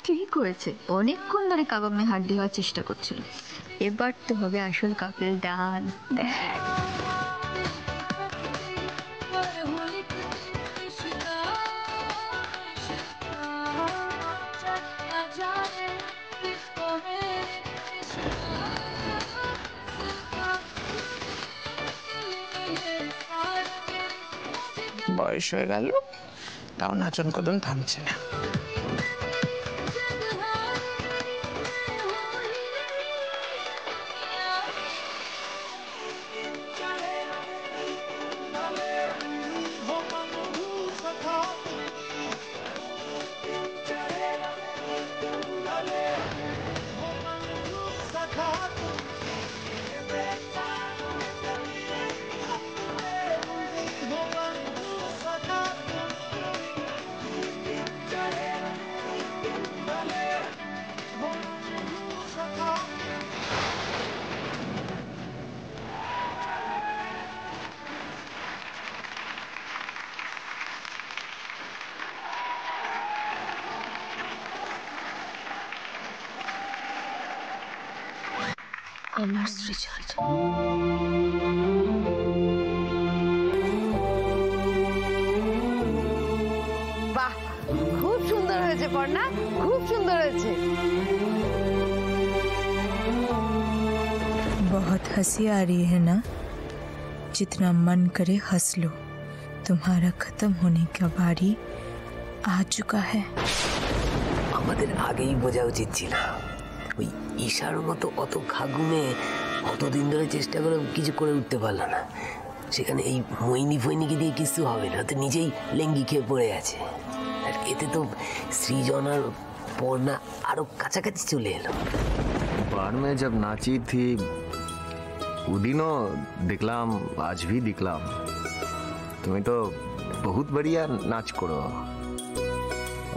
ঠিক করেছে, অনেকক্ষণ ধরে কাবাবে হাত দেওয়ার চেষ্টা করছিল। এবার তো হবে আসল কাপেল ডান্স। বয়স হয়ে গেল, তাও নাচন কদম থামছে না। আমার সৃজন বাহ, খুব সুন্দর হয়েছে পর্ণা, খুব সুন্দর হয়েছে। बहुत हंसी आ रही है ना? जितना मन करे हंस लो, तुम्हारा खत्म होने का बारी आ चुका है। আমাদের আগেই বোঝা উচিত ছিল। ওই ঈশার মতো অত ঘাগুমে অতদিন ধরে চেষ্টা করে কিছু করে উঠতে পারলো না, সেখানে এই মইনি ফইনিকে দিয়ে কিছু হবে না, তো নিজেই লেঙ্গি খেয়ে পড়ে আছে। আর এতে তো সৃজন আর পর্ণা আরো কাছাকাছি চলে এলো। बार में जब नाची थी वो दिनों दिखलाम, आज भी दिखलाम, तुम्हें तो बहुत बढ़िया नाच करो।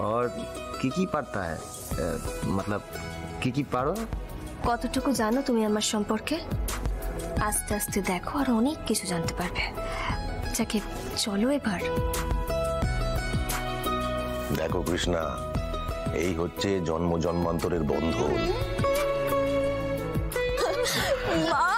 और की पारता है, मतलब की पारो? কতটুকু জানো তুমি আমার সম্পর্কে? আস্তে আস্তে দেখো আর অনেক কিছু জানতে পারবে। যাকে চলো এবার। দেখো কৃষ্ণা, এই হচ্ছে জন্ম জন্মান্তরের বন্ধন। মা